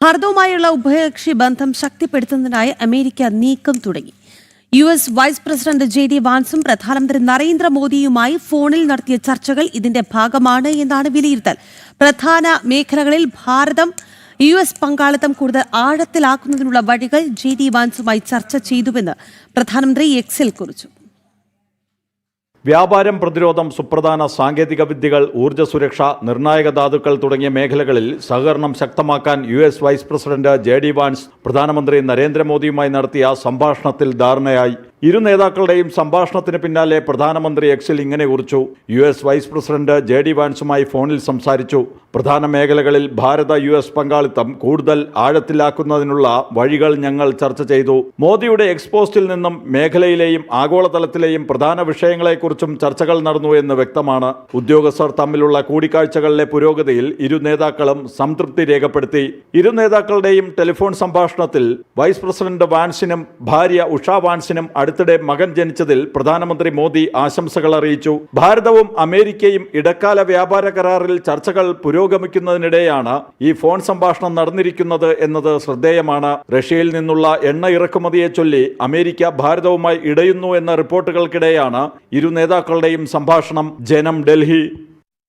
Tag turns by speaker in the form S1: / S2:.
S1: ഭാരതവുമായുള്ള ഉഭയകക്ഷി ബന്ധം ശക്തിപ്പെടുത്തുന്നതിനായി അമേരിക്ക നീക്കം തുടങ്ങി. US വൈസ് പ്രസിഡന്റ് JD വാൻസും പ്രധാനമന്ത്രി നരേന്ദ്രമോദിയുമായി ഫോണിൽ നടത്തിയ ചർച്ചകൾ ഇതിന്റെ ഭാഗമാണ് എന്നാണ് വിലയിരുത്തൽ. പ്രധാന മേഖലകളിൽ ഭാരതം US പങ്കാളിത്തം കൂടുതൽ ആഴത്തിലാക്കുന്നതിനുള്ള വഴികൾ JD വാൻസുമായി ചർച്ച ചെയ്തുവെന്ന് പ്രധാനമന്ത്രി എക്സിൽ കുറിച്ചു.
S2: വ്യാപാരം, പ്രതിരോധം, സുപ്രധാന സാങ്കേതിക വിദ്യകൾ, ഊർജ്ജ സുരക്ഷ, നിർണായക ധാതുക്കൾ തുടങ്ങിയ മേഖലകളിൽ സഹകരണം ശക്തമാക്കാൻ US vice president JD Vance പ്രധാനമന്ത്രി നരേന്ദ്രമോദിയുമായി നടത്തിയ സംഭാഷണത്തിൽ ധാരണയായി. ഇരു നേതാക്കളുടെയും സംഭാഷണത്തിന് പിന്നാലെ പ്രധാനമന്ത്രി എക്സിൽ ഇങ്ങനെ കുറിച്ചു: US വൈസ് പ്രസിഡന്റ് JD വാൻസുമായി ഫോണിൽ സംസാരിച്ചു. പ്രധാന മേഖലകളിൽ ഭാരത US പങ്കാളിത്തം കൂടുതൽ ആഴത്തിലാക്കുന്നതിനുള്ള വഴികൾ ഞങ്ങൾ ചർച്ച ചെയ്തു. മോദിയുടെ എക്സ്പോസ്റ്റിൽ നിന്നും മേഖലയിലെയും ആഗോളതലത്തിലെയും പ്രധാന വിഷയങ്ങളെക്കുറിച്ചും ചർച്ചകൾ നടന്നു എന്ന് വ്യക്തമാണ്. ഉദ്യോഗസ്ഥർ തമ്മിലുള്ള കൂടിക്കാഴ്ചകളിലെ പുരോഗതിയിൽ ഇരു നേതാക്കളും സംതൃപ്തി രേഖപ്പെടുത്തി. ഇരു നേതാക്കളുടെയും ടെലിഫോൺ സംഭാഷണത്തിൽ വൈസ് പ്രസിഡന്റ് വാൻസിനും ഭാര്യ ഉഷ വാൻസിനും അടുത്തിടെ മകൻ ജനിച്ചതിൽ പ്രധാനമന്ത്രി മോദി ആശംസകൾ അറിയിച്ചു. ഭാരതവും അമേരിക്കയും ഇടക്കാല വ്യാപാര കരാറിൽ ചർച്ചകൾ പുരോഗമിക്കുന്നതിനിടെയാണ് ഈ ഫോൺ സംഭാഷണം നടന്നിരിക്കുന്നത് എന്നത് ശ്രദ്ധേയമാണ്. റഷ്യയിൽ നിന്നുള്ള എണ്ണ ഇറക്കുമതിയെ ചൊല്ലി അമേരിക്ക ഭാരതവുമായി ഇടയുന്നു എന്ന റിപ്പോർട്ടുകൾക്കിടെയാണ് ഇരു നേതാക്കളുടെയും സംഭാഷണം. ജനം, ഡൽഹി.